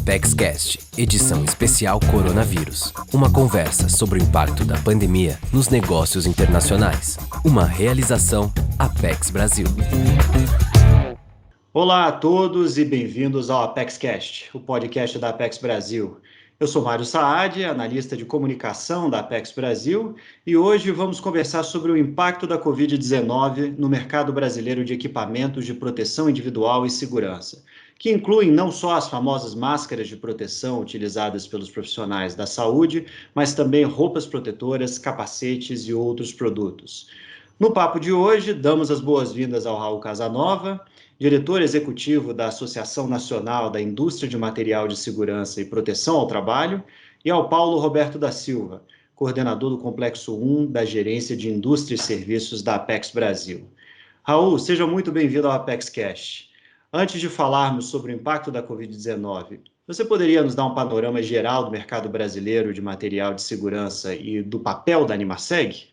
ApexCast, edição especial Coronavírus. Uma conversa sobre o impacto da pandemia nos negócios internacionais. Uma realização Apex Brasil. Olá a todos e bem-vindos ao ApexCast, o podcast da Apex Brasil. Eu sou Mário Saad, analista de comunicação da Apex Brasil, e hoje vamos conversar sobre o impacto da Covid-19 no mercado brasileiro de equipamentos de proteção individual e segurança, que incluem não só as famosas máscaras de proteção utilizadas pelos profissionais da saúde, mas também roupas protetoras, capacetes e outros produtos. No papo de hoje, damos as boas-vindas ao Raul Casanova, diretor executivo da Associação Nacional da Indústria de Material de Segurança e Proteção ao Trabalho, e ao Paulo Roberto da Silva, coordenador do Complexo 1 da Gerência de Indústria e Serviços da Apex Brasil. Raul, seja muito bem-vindo ao ApexCast. Antes de falarmos sobre o impacto da Covid-19, você poderia nos dar um panorama geral do mercado brasileiro de material de segurança e do papel da Animaseg?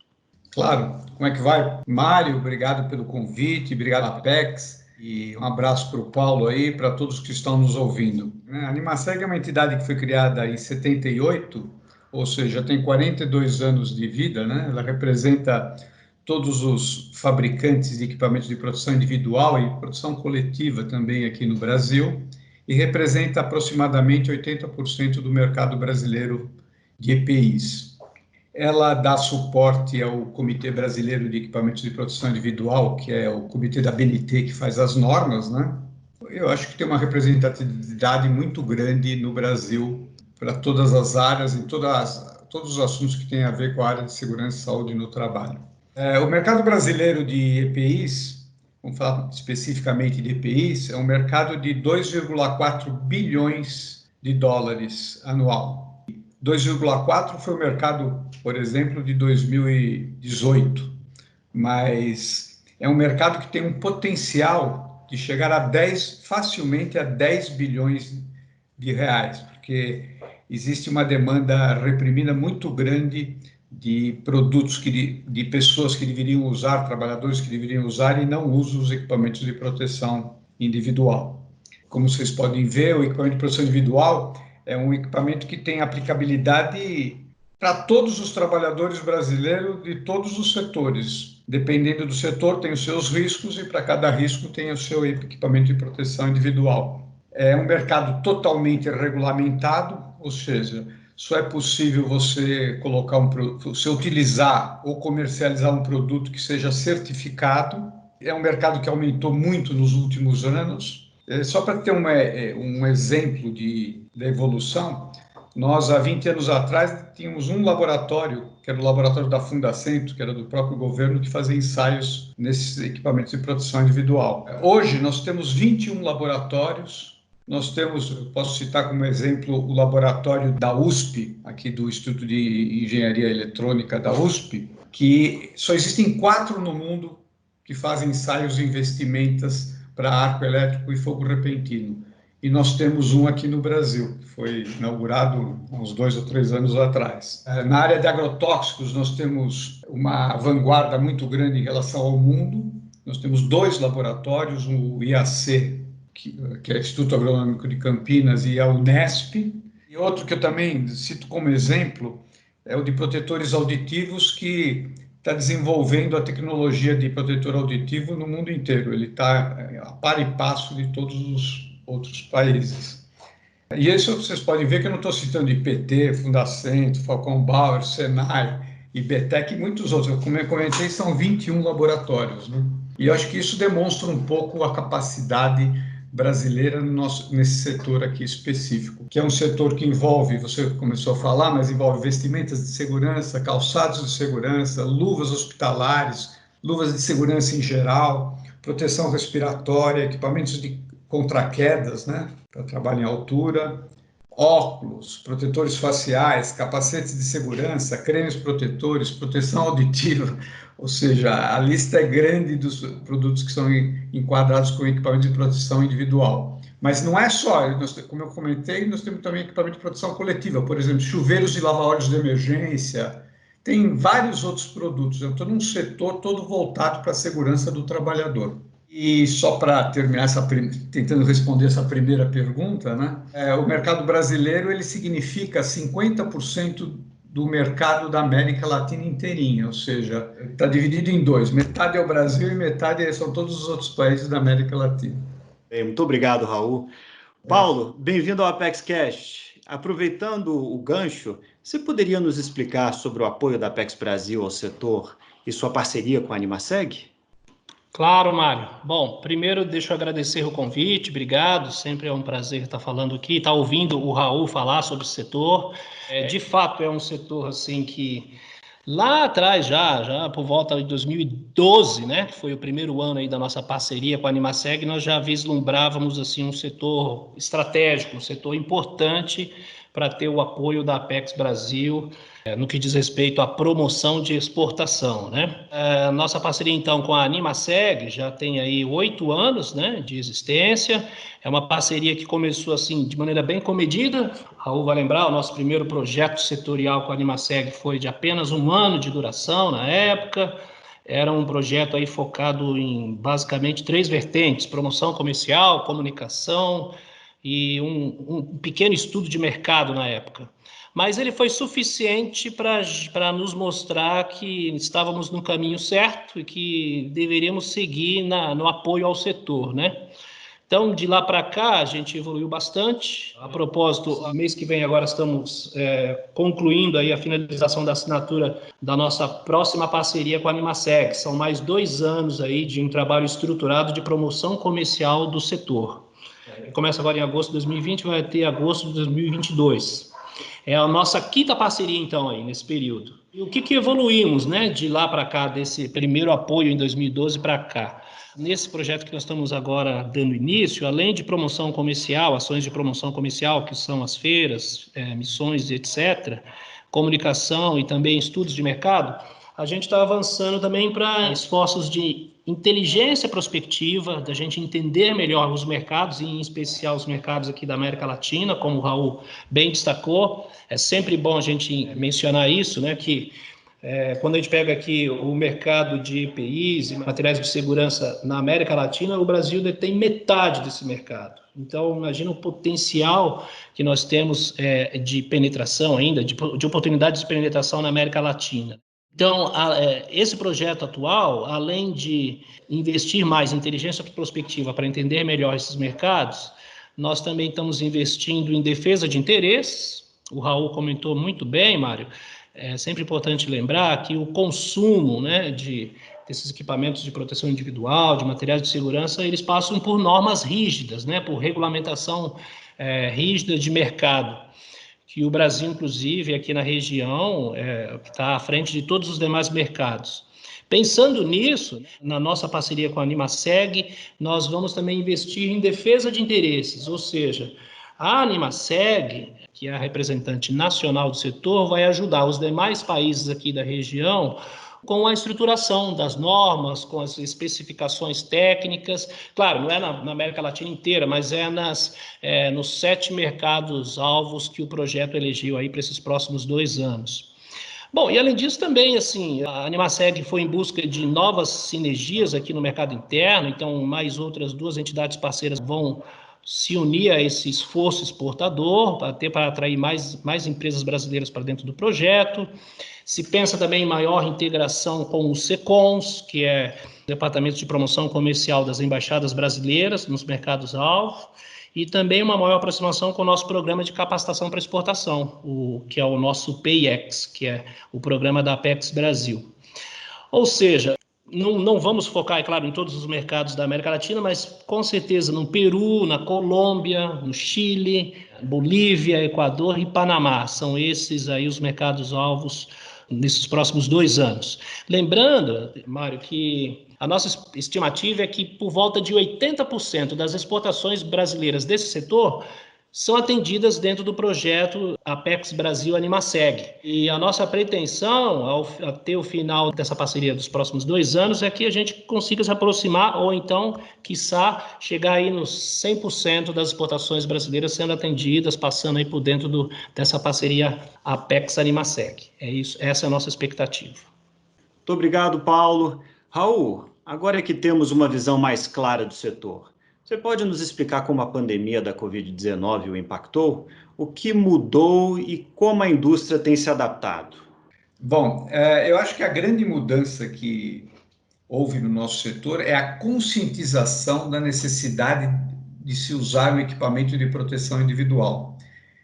Claro. Como é que vai? Mário, obrigado pelo convite, obrigado Apex. E um abraço para o Paulo aí, para todos que estão nos ouvindo. A Animaseg é uma entidade que foi criada em 78, ou seja, tem 42 anos de vida, né? Ela representa todos os fabricantes de equipamentos de proteção individual e proteção coletiva também aqui no Brasil, e representa aproximadamente 80% do mercado brasileiro de EPIs. Ela dá suporte ao Comitê Brasileiro de Equipamentos de Proteção Individual, que é o comitê da BNT que faz as normas, né? Eu acho que tem uma representatividade muito grande no Brasil para todas as áreas e todos os assuntos que têm a ver com a área de segurança e saúde no trabalho. O mercado brasileiro de EPIs, vamos falar especificamente de EPIs, é um mercado de 2,4 bilhões de dólares anual. 2,4 foi o mercado, por exemplo, de 2018, mas é um mercado que tem um potencial de chegar facilmente a 10 bilhões de reais, porque existe uma demanda reprimida muito grande de produtos, de pessoas que deveriam usar, trabalhadores que deveriam usar e não usam os equipamentos de proteção individual. Como vocês podem ver, o equipamento de proteção individual é um equipamento que tem aplicabilidade para todos os trabalhadores brasileiros de todos os setores. Dependendo do setor, tem os seus riscos e para cada risco tem o seu equipamento de proteção individual. É um mercado totalmente regulamentado, ou seja, só é possível você você utilizar ou comercializar um produto que seja certificado. É um mercado que aumentou muito nos últimos anos. Só para ter um exemplo da evolução, nós, há 20 anos atrás, tínhamos um laboratório, que era o laboratório da Fundacentro, que era do próprio governo, que fazia ensaios nesses equipamentos de proteção individual. Hoje, nós temos 21 laboratórios. Posso citar como exemplo o laboratório da USP, aqui do Instituto de Engenharia Eletrônica da USP, que só existem 4 no mundo que fazem ensaios e vestimentas para arco elétrico e fogo repentino. E nós temos um aqui no Brasil, que foi inaugurado uns 2 ou 3 anos atrás. Na área de agrotóxicos, nós temos uma vanguarda muito grande em relação ao mundo. Nós temos 2 laboratórios, o IAC, que é o Instituto Agronômico de Campinas, e a Unesp. E outro que eu também cito como exemplo é o de protetores auditivos, que está desenvolvendo a tecnologia de protetor auditivo no mundo inteiro. Ele está a par e passo de todos os outros países. E isso vocês podem ver que eu não estou citando IPT, Fundacentro, Falcon Bauer, Senai, IBTEC e muitos outros. Como eu comentei, são 21 laboratórios, né? E eu acho que isso demonstra um pouco a capacidade brasileira nesse setor aqui específico, que é um setor que envolve, você começou a falar, mas envolve vestimentas de segurança, calçados de segurança, luvas hospitalares, luvas de segurança em geral, proteção respiratória, equipamentos contra quedas, né, para trabalho em altura, óculos, protetores faciais, capacetes de segurança, cremes protetores, proteção auditiva, ou seja, a lista é grande dos produtos que são enquadrados com equipamento de proteção individual. Mas não é só, como eu comentei, nós temos também equipamento de proteção coletiva, por exemplo, chuveiros de lava-óleos de emergência, tem vários outros produtos. Eu estou num setor todo voltado para a segurança do trabalhador. E só para terminar tentando responder essa primeira pergunta, né? O mercado brasileiro ele significa 50% do mercado da América Latina inteirinha, ou seja, está dividido em dois: metade é o Brasil e metade são todos os outros países da América Latina. Bem, muito obrigado, Raul. Paulo, bem-vindo ao ApexCast. Aproveitando o gancho, você poderia nos explicar sobre o apoio da Apex Brasil ao setor e sua parceria com a Animaseg? Claro, Mário. Bom, primeiro deixa eu agradecer o convite, obrigado. Sempre é um prazer estar falando aqui, estar ouvindo o Raul falar sobre o setor. De fato, é um setor assim que lá atrás, já por volta de 2012, né, que foi o primeiro ano aí da nossa parceria com a Animaseg, nós já vislumbrávamos assim um setor estratégico, um setor importante para ter o apoio da Apex Brasil no que diz respeito à promoção de exportação, né? Nossa parceria, então, com a Animaseg já tem aí 8 anos, né, de existência. É uma parceria que começou, assim, de maneira bem comedida. Raul vai lembrar, o nosso primeiro projeto setorial com a Animaseg foi de apenas 1 ano de duração na época. Era um projeto aí focado em, basicamente, 3 vertentes: promoção comercial, comunicação e um pequeno estudo de mercado na época. Mas ele foi suficiente para nos mostrar que estávamos no caminho certo e que deveríamos seguir no apoio ao setor, né? Então, de lá para cá, a gente evoluiu bastante. A propósito, mês que vem agora estamos concluindo aí a finalização da assinatura da nossa próxima parceria com a Animaseg. São mais 2 anos aí de um trabalho estruturado de promoção comercial do setor. Começa agora em agosto de 2020, vai até agosto de 2022. É a nossa 5ª parceria, então, aí, nesse período. E o que evoluímos, né, de lá para cá, desse primeiro apoio em 2012 para cá? Nesse projeto que nós estamos agora dando início, além de promoção comercial, ações de promoção comercial, que são as feiras, missões, etc., comunicação e também estudos de mercado, a gente está avançando também para esforços de inteligência prospectiva, da gente entender melhor os mercados, e em especial os mercados aqui da América Latina, como o Raul bem destacou. É sempre bom a gente mencionar isso, né, que quando a gente pega aqui o mercado de EPIs e materiais de segurança na América Latina, o Brasil detém metade desse mercado. Então, imagina o potencial que nós temos de penetração ainda, de oportunidades de penetração na América Latina. Então, esse projeto atual, além de investir mais em inteligência prospectiva para entender melhor esses mercados, nós também estamos investindo em defesa de interesses. O Raul comentou muito bem, Mário. É sempre importante lembrar que o consumo, né, desses equipamentos de proteção individual, de materiais de segurança, eles passam por normas rígidas, né, por regulamentação rígida de mercado, que o Brasil, inclusive, aqui na região, está à frente de todos os demais mercados. Pensando nisso, na nossa parceria com a Animaseg, nós vamos também investir em defesa de interesses, ou seja, a Animaseg, que é a representante nacional do setor, vai ajudar os demais países aqui da região com a estruturação das normas, com as especificações técnicas. Claro, não é na América Latina inteira, mas nos 7 mercados-alvos que o projeto elegeu aí para esses próximos 2 anos. Bom, e além disso também, assim, a Animaseg foi em busca de novas sinergias aqui no mercado interno, então mais outras 2 entidades parceiras vão se unir a esse esforço exportador, para atrair mais empresas brasileiras para dentro do projeto. Se pensa também em maior integração com os SECOMs, que é o Departamento de Promoção Comercial das Embaixadas Brasileiras nos mercados-alvo, e também uma maior aproximação com o nosso programa de capacitação para exportação, que é o nosso PIEX, que é o programa da Apex Brasil. Ou seja, não vamos focar, é claro, em todos os mercados da América Latina, mas com certeza no Peru, na Colômbia, no Chile, Bolívia, Equador e Panamá. São esses aí os mercados-alvos nesses próximos 2 anos. Lembrando, Mário, que a nossa estimativa é que por volta de 80% das exportações brasileiras desse setor são atendidas dentro do projeto Apex Brasil Animaseg. E a nossa pretensão, até o final dessa parceria dos próximos 2 anos, é que a gente consiga se aproximar, ou então, quiçá, chegar aí nos 100% das exportações brasileiras sendo atendidas, passando aí por dentro dessa parceria Apex Animaseg. É isso, essa é a nossa expectativa. Muito obrigado, Paulo. Raul, agora que temos uma visão mais clara do setor, você pode nos explicar como a pandemia da Covid-19 o impactou? O que mudou e como a indústria tem se adaptado? Bom, eu acho que a grande mudança que houve no nosso setor é a conscientização da necessidade de se usar o equipamento de proteção individual.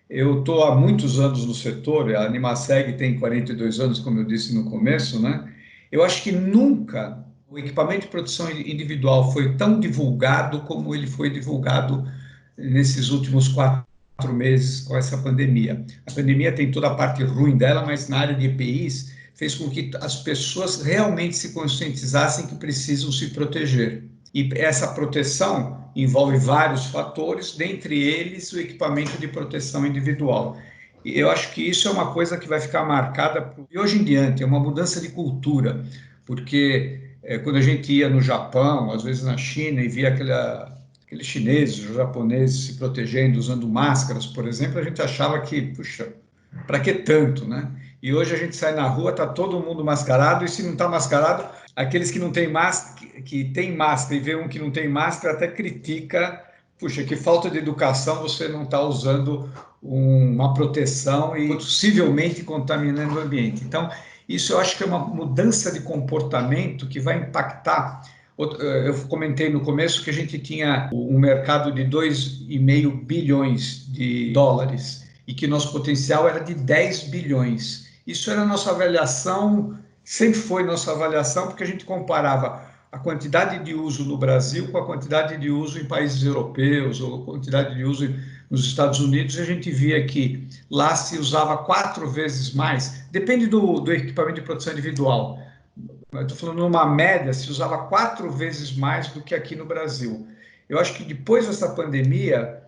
Eu estou há muitos anos no setor, a Animaseg tem 42 anos, como eu disse no começo, né? Eu acho que nunca o equipamento de proteção individual foi tão divulgado como ele foi divulgado nesses últimos 4 meses com essa pandemia. A pandemia tem toda a parte ruim dela, mas na área de EPIs fez com que as pessoas realmente se conscientizassem que precisam se proteger. E essa proteção envolve vários fatores, dentre eles o equipamento de proteção individual. E eu acho que isso é uma coisa que vai ficar marcada de hoje em diante, é uma mudança de cultura, porque quando a gente ia no Japão, às vezes na China, e via aqueles chineses, os japoneses se protegendo, usando máscaras, por exemplo, a gente achava que, puxa, para que tanto, né? E hoje a gente sai na rua, está todo mundo mascarado, e se não está mascarado, aqueles que não têm máscara, que tem máscara e vê um que não tem máscara, até critica, puxa, que falta de educação, você não está usando uma proteção e possivelmente contaminando o ambiente. Então, isso eu acho que é uma mudança de comportamento que vai impactar. Eu comentei no começo que a gente tinha um mercado de 2,5 bilhões de dólares e que nosso potencial era de 10 bilhões. Isso era a nossa avaliação, sempre foi nossa avaliação, porque a gente comparava a quantidade de uso no Brasil com a quantidade de uso em países europeus ou a quantidade de uso nos Estados Unidos, e a gente via que lá se usava 4 vezes mais, depende do equipamento de proteção individual. Estou falando numa média, se usava 4 vezes mais do que aqui no Brasil. Eu acho que depois dessa pandemia,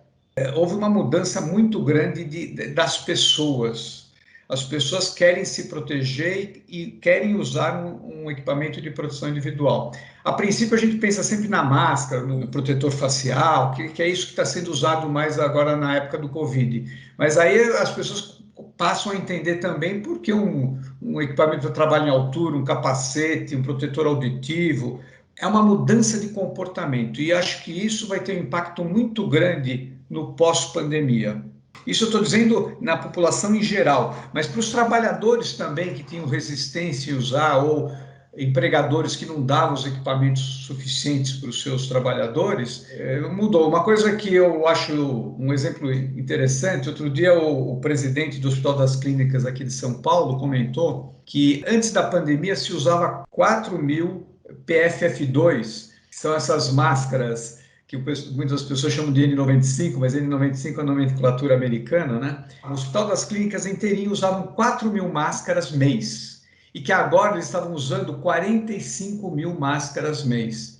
houve uma mudança muito grande das pessoas. As pessoas querem se proteger e querem usar um equipamento de proteção individual. A princípio, a gente pensa sempre na máscara, no protetor facial, que é isso que está sendo usado mais agora na época do Covid. Mas aí as pessoas passam a entender também porque um equipamento de trabalho em altura, um capacete, um protetor auditivo, é uma mudança de comportamento. E acho que isso vai ter um impacto muito grande no pós-pandemia. Isso eu estou dizendo na população em geral, mas para os trabalhadores também que tinham resistência em usar, ou empregadores que não davam os equipamentos suficientes para os seus trabalhadores, mudou. Uma coisa que eu acho um exemplo interessante, outro dia o presidente do Hospital das Clínicas aqui de São Paulo comentou que antes da pandemia se usava 4.000 PFF2, que são essas máscaras que muitas pessoas chamam de N95, mas N95 é a nomenclatura americana, né? O Hospital das Clínicas inteirinho usavam 4.000 máscaras mês, e que agora eles estavam usando 45.000 máscaras mês.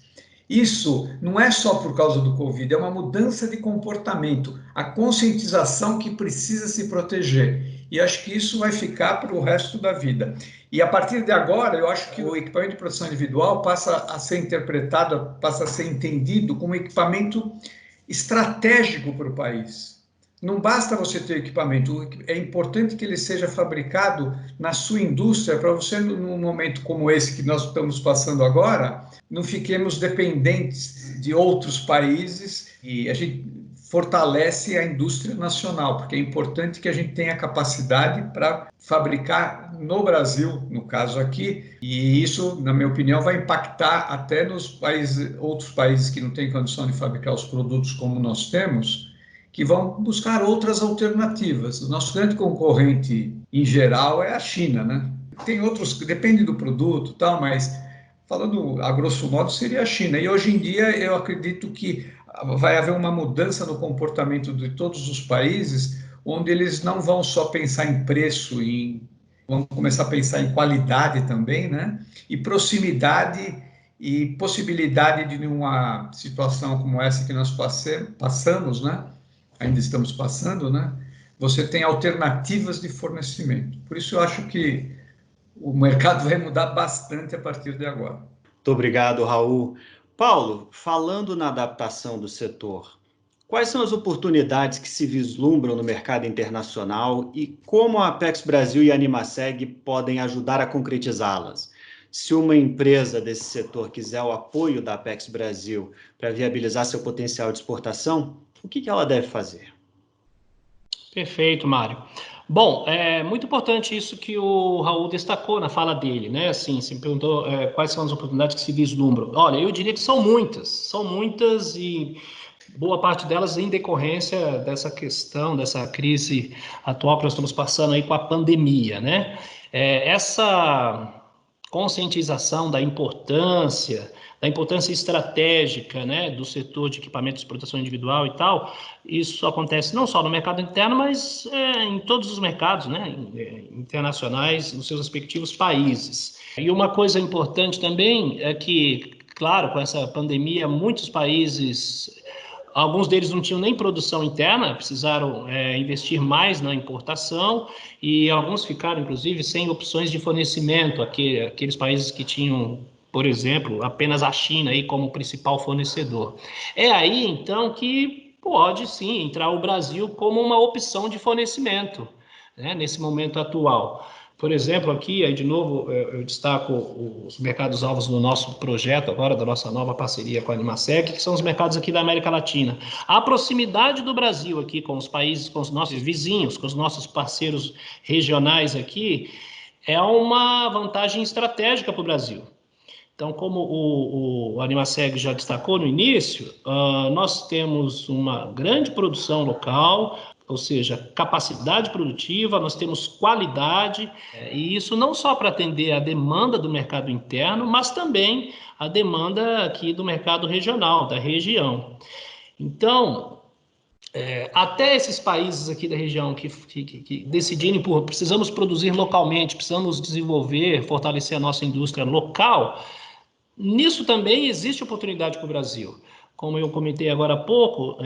Isso não é só por causa do Covid, é uma mudança de comportamento, a conscientização que precisa se proteger. E acho que isso vai ficar para o resto da vida. E a partir de agora, eu acho que o equipamento de proteção individual passa a ser interpretado, passa a ser entendido como um equipamento estratégico para o país. Não basta você ter equipamento, é importante que ele seja fabricado na sua indústria para você, num momento como esse que nós estamos passando agora, não fiquemos dependentes de outros países, e a gente fortalece a indústria nacional, porque é importante que a gente tenha capacidade para fabricar no Brasil, no caso aqui, e isso, na minha opinião, vai impactar até nos países, outros países que não têm condição de fabricar os produtos como nós temos, que vão buscar outras alternativas. O nosso grande concorrente, em geral, é a China, né? Tem outros, depende do produto, tal, mas falando a grosso modo, seria a China. E hoje em dia, eu acredito que vai haver uma mudança no comportamento de todos os países, onde eles não vão só pensar em preço, vão começar a pensar em qualidade também, né? E proximidade e possibilidade de uma situação como essa que nós passamos, né? Ainda estamos passando, né? Você tem alternativas de fornecimento. Por isso eu acho que o mercado vai mudar bastante a partir de agora. Muito obrigado, Raul. Paulo, falando na adaptação do setor, quais são as oportunidades que se vislumbram no mercado internacional e como a Apex Brasil e a Animaseg podem ajudar a concretizá-las? se uma empresa desse setor quiser o apoio da Apex Brasil para viabilizar seu potencial de exportação, o que ela deve fazer? Perfeito, Mário. Bom, é muito importante isso que o Raul destacou na fala dele, né? Assim, se me perguntou quais são as oportunidades que se vislumbram. Olha, eu diria que são muitas e boa parte delas em decorrência dessa questão, dessa crise atual que nós estamos passando aí com a pandemia, né? Essa conscientização da importância estratégica, né, do setor de equipamentos de proteção individual e tal, isso acontece não só no mercado interno, mas em todos os mercados, né, internacionais, nos seus respectivos países. E uma coisa importante também é que, claro, com essa pandemia, muitos países, alguns deles não tinham nem produção interna, precisaram investir mais na importação, e alguns ficaram, inclusive, sem opções de fornecimento, aqueles países que tinham, por exemplo, apenas a China aí como principal fornecedor. É aí, então, que pode, sim, entrar o Brasil como uma opção de fornecimento, né, nesse momento atual. Por exemplo, aqui, aí de novo, eu destaco os mercados-alvos no nosso projeto agora, da nossa nova parceria com a Animaseg, que são os mercados aqui da América Latina. A proximidade do Brasil aqui com os países, com os nossos vizinhos, com os nossos parceiros regionais aqui, é uma vantagem estratégica para o Brasil. Então, como o Animaseg já destacou no início, nós temos uma grande produção local, ou seja, capacidade produtiva, nós temos qualidade, e isso não só para atender a demanda do mercado interno, mas também a demanda aqui do mercado regional, da região. Então, até esses países aqui da região que decidirem por precisamos produzir localmente, precisamos desenvolver, fortalecer a nossa indústria local, nisso também existe oportunidade para o Brasil. Como eu comentei agora há pouco,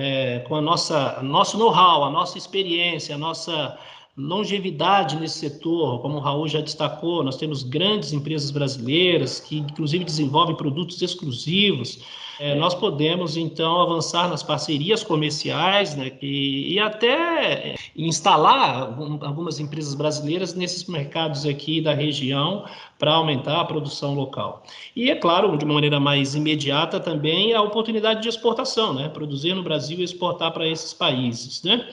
com nosso know-how, a nossa experiência, a nossa longevidade nesse setor, como o Raul já destacou, nós temos grandes empresas brasileiras que, inclusive, desenvolvem produtos exclusivos. Nós podemos, então, avançar nas parcerias comerciais, né, e até instalar algumas empresas brasileiras nesses mercados aqui da região para aumentar a produção local. E, é claro, de uma maneira mais imediata também, a oportunidade de exportação, né, produzir no Brasil e exportar para esses países, né?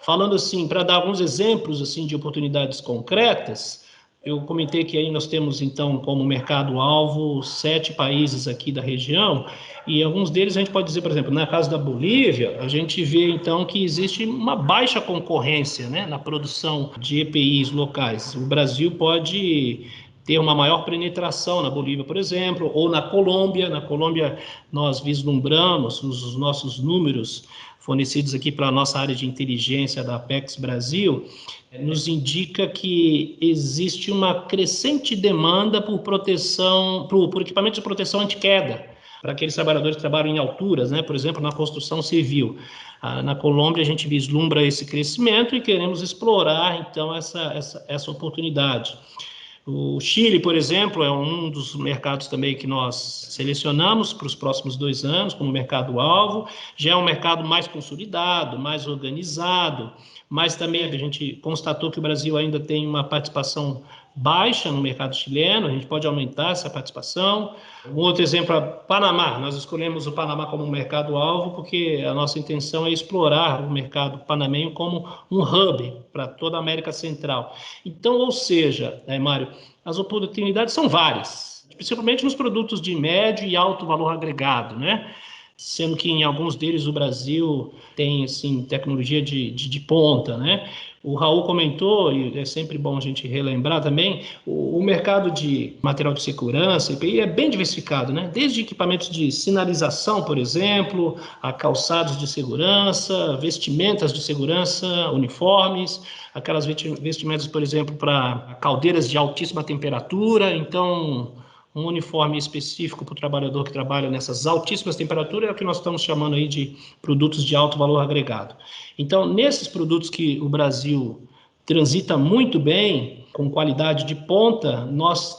Falando assim, para dar alguns exemplos assim de oportunidades concretas, eu comentei que aí nós temos, então, como mercado-alvo, 7 países aqui da região, e alguns deles a gente pode dizer, por exemplo, na casa da Bolívia, a gente vê, então, que existe uma baixa concorrência, né, na produção de EPIs locais. O Brasil pode ter uma maior penetração na Bolívia, por exemplo, ou na Colômbia. Na Colômbia, nós vislumbramos os nossos números fornecidos aqui para a nossa área de inteligência da Apex Brasil, nos indica que existe uma crescente demanda por proteção, por equipamentos de proteção anti-queda, para aqueles trabalhadores que trabalham em alturas, né? Por exemplo, na construção civil. Na Colômbia, a gente vislumbra esse crescimento e queremos explorar, então, essa oportunidade. O Chile, por exemplo, é um dos mercados também que nós selecionamos para os próximos 2 anos como mercado-alvo. Já é um mercado mais consolidado, mais organizado, mas também a gente constatou que o Brasil ainda tem uma participação baixa no mercado chileno, a gente pode aumentar essa participação. Um outro exemplo é Panamá. Nós escolhemos o Panamá como um mercado-alvo porque a nossa intenção é explorar o mercado panamenho como um hub para toda a América Central. Então, ou seja, Mário, as oportunidades são várias, principalmente nos produtos de médio e alto valor agregado, né? Sendo que em alguns deles o Brasil tem assim, tecnologia de ponta, né? O Raul comentou, e é sempre bom a gente relembrar também, o mercado de material de segurança, EPI, é bem diversificado, né? Desde equipamentos de sinalização, por exemplo, a calçados de segurança, vestimentas de segurança, uniformes, aquelas vestimentas, por exemplo, para caldeiras de altíssima temperatura. Então, um uniforme específico para o trabalhador que trabalha nessas altíssimas temperaturas é o que nós estamos chamando aí de produtos de alto valor agregado. Então, nesses produtos que o Brasil transita muito bem, com qualidade de ponta, nós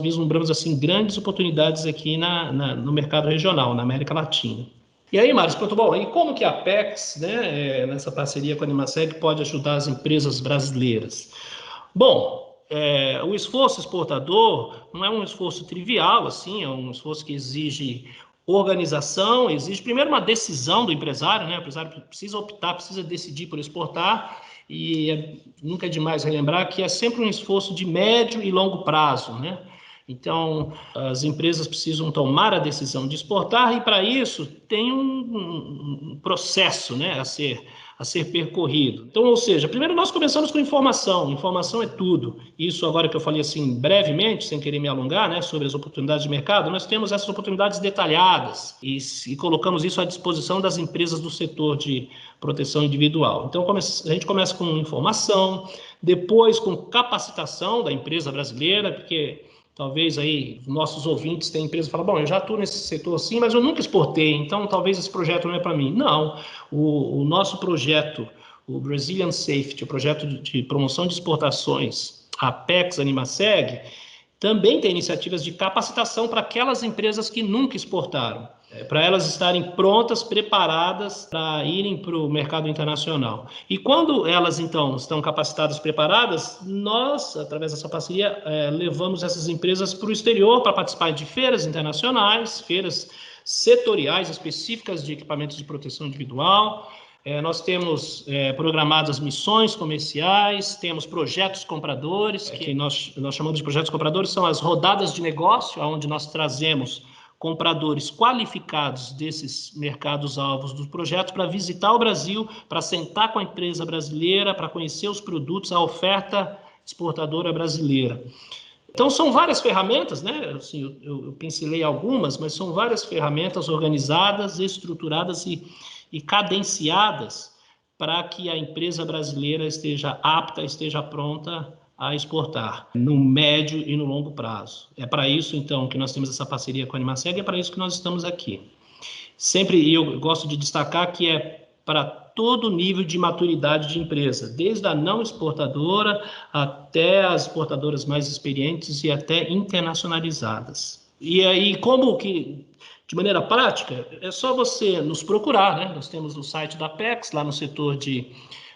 vislumbramos assim, grandes oportunidades aqui no mercado regional, na América Latina. E aí, Mário, bom, e como que a Apex, né, nessa parceria com a Animaseg, pode ajudar as empresas brasileiras? Bom, o esforço exportador não é um esforço trivial, assim, é um esforço que exige organização, exige primeiro uma decisão do empresário, né? O empresário precisa optar, precisa decidir por exportar, e nunca é demais relembrar que é sempre um esforço de médio e longo prazo, né? Então, as empresas precisam tomar a decisão de exportar e, para isso, tem um processo, né, a ser percorrido. Então, ou seja, primeiro nós começamos com informação. Informação é tudo. Isso agora que eu falei assim brevemente, sem querer me alongar, né, sobre as oportunidades de mercado, nós temos essas oportunidades detalhadas e colocamos isso à disposição das empresas do setor de proteção individual. Então, a gente começa com informação, depois com capacitação da empresa brasileira, porque talvez aí nossos ouvintes têm empresas que falam, bom, eu já estou nesse setor assim, mas eu nunca exportei, então talvez esse projeto não é para mim. Não, o nosso projeto, o Brazilian Safety, o projeto de promoção de exportações, a Apex Animaseg, também tem iniciativas de capacitação para aquelas empresas que nunca exportaram, para elas estarem prontas, preparadas para irem para o mercado internacional. E quando elas, então, estão capacitadas, preparadas, nós, através dessa parceria, levamos essas empresas para o exterior para participar de feiras internacionais, feiras setoriais específicas de equipamentos de proteção individual. Nós temos programadas missões comerciais, temos projetos compradores, que nós chamamos de projetos compradores, são as rodadas de negócio, onde nós trazemos compradores qualificados desses mercados-alvos dos projetos para visitar o Brasil, para sentar com a empresa brasileira, para conhecer os produtos, a oferta exportadora brasileira. Então, são várias ferramentas, né? Assim, eu pincelei algumas, mas são várias ferramentas organizadas, estruturadas e cadenciadas para que a empresa brasileira esteja apta, esteja pronta a exportar no médio e no longo prazo. É para isso, então, que nós temos essa parceria com a Animaseg, é para isso que nós estamos aqui. Sempre eu gosto de destacar que é para todo nível de maturidade de empresa, desde a não exportadora até as exportadoras mais experientes e até internacionalizadas. E aí, como que, de maneira prática, é só você nos procurar, né? Nós temos o site da Apex, lá no setor de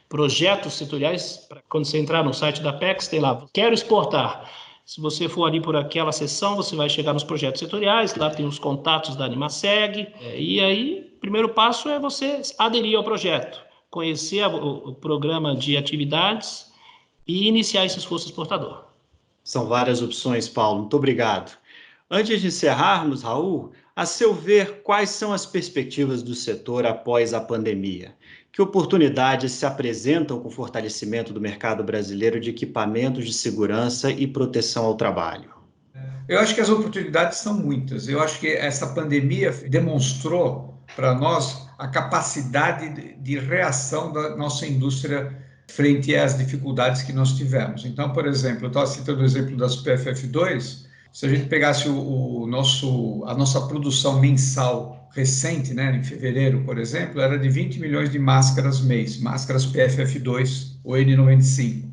projetos setoriais. Quando você entrar no site da Apex, tem lá, quero exportar. Se você for ali por aquela seção, você vai chegar nos projetos setoriais, lá tem os contatos da Animaseg, e aí o primeiro passo é você aderir ao projeto, conhecer o programa de atividades e iniciar esse esforço exportador. São várias opções, Paulo. Muito obrigado. Antes de encerrarmos, Raul, a seu ver, quais são as perspectivas do setor após a pandemia? Que oportunidades se apresentam com o fortalecimento do mercado brasileiro de equipamentos de segurança e proteção ao trabalho? Eu acho que as oportunidades são muitas. Eu acho que essa pandemia demonstrou para nós a capacidade de reação da nossa indústria frente às dificuldades que nós tivemos. Então, por exemplo, eu estava citando o exemplo das PFF2, se a gente pegasse a nossa produção mensal recente, né, em fevereiro, por exemplo, era de 20 milhões de máscaras mês, máscaras PFF2 ou N95.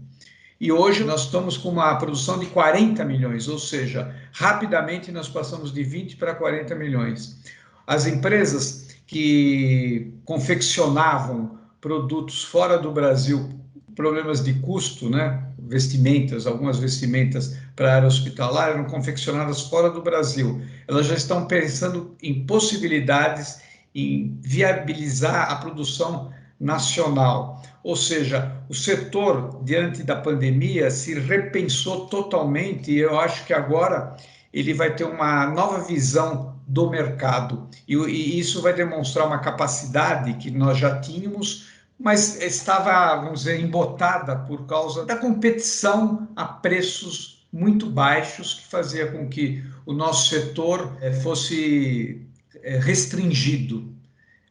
E hoje nós estamos com uma produção de 40 milhões, ou seja, rapidamente nós passamos de 20 para 40 milhões. As empresas que confeccionavam produtos fora do Brasil, problemas de custo, né? Vestimentas, algumas vestimentas para a área hospitalar eram confeccionadas fora do Brasil. Elas já estão pensando em possibilidades, em viabilizar a produção nacional. Ou seja, o setor, diante da pandemia, se repensou totalmente e eu acho que agora ele vai ter uma nova visão do mercado. E isso vai demonstrar uma capacidade que nós já tínhamos, mas estava, vamos dizer, embotada por causa da competição a preços muito baixos, que fazia com que o nosso setor fosse restringido.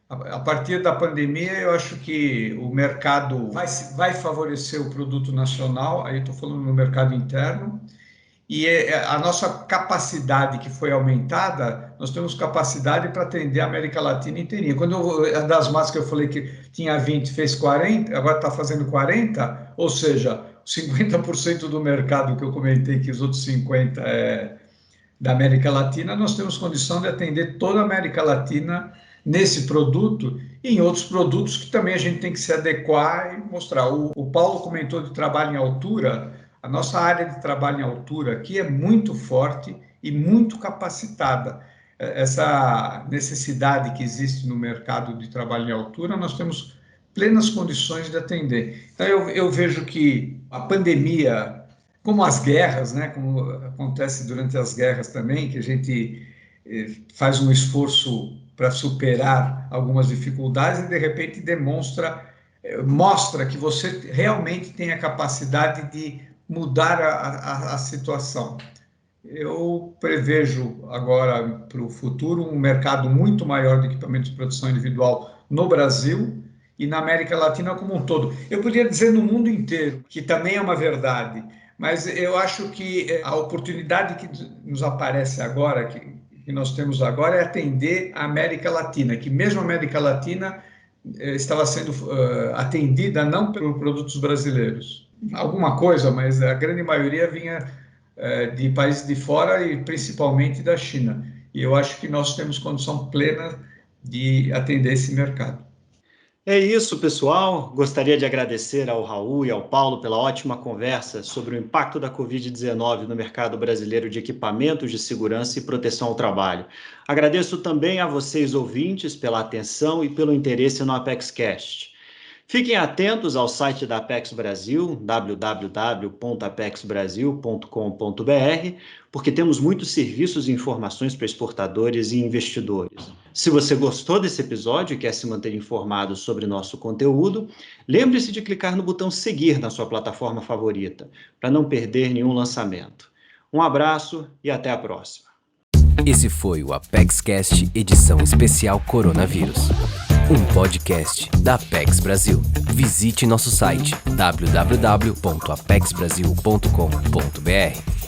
A partir da pandemia, eu acho que o mercado vai favorecer o produto nacional, aí estou falando no mercado interno, e a nossa capacidade que foi aumentada, nós temos capacidade para atender a América Latina inteirinha. Quando das máscaras eu falei que tinha 20, fez 40, agora está fazendo 40, ou seja, 50% do mercado que eu comentei, que os outros 50% é da América Latina, nós temos condição de atender toda a América Latina nesse produto e em outros produtos que também a gente tem que se adequar e mostrar. O Paulo comentou de trabalho em altura. A nossa área de trabalho em altura aqui é muito forte e muito capacitada. Essa necessidade que existe no mercado de trabalho em altura, nós temos plenas condições de atender. Então, eu vejo que a pandemia, como as guerras, né, como acontece durante as guerras também, que a gente faz um esforço para superar algumas dificuldades e, de repente, mostra que você realmente tem a capacidade de mudar a situação. Eu prevejo agora para o futuro um mercado muito maior de equipamentos de proteção individual no Brasil e na América Latina como um todo. Eu poderia dizer no mundo inteiro, que também é uma verdade, mas eu acho que a oportunidade que nos aparece agora, que nós temos agora, é atender a América Latina, que mesmo a América Latina estava sendo atendida não por produtos brasileiros. Alguma coisa, mas a grande maioria vinha de países de fora e principalmente da China. E eu acho que nós temos condição plena de atender esse mercado. É isso, pessoal. Gostaria de agradecer ao Raul e ao Paulo pela ótima conversa sobre o impacto da Covid-19 no mercado brasileiro de equipamentos de segurança e proteção ao trabalho. Agradeço também a vocês, ouvintes, pela atenção e pelo interesse no ApexCast. Fiquem atentos ao site da Apex Brasil, www.apexbrasil.com.br, porque temos muitos serviços e informações para exportadores e investidores. Se você gostou desse episódio e quer se manter informado sobre nosso conteúdo, lembre-se de clicar no botão seguir na sua plataforma favorita, para não perder nenhum lançamento. Um abraço e até a próxima. Esse foi o ApexCast edição especial Coronavírus. Um podcast da Apex Brasil. Visite nosso site www.apexbrasil.com.br.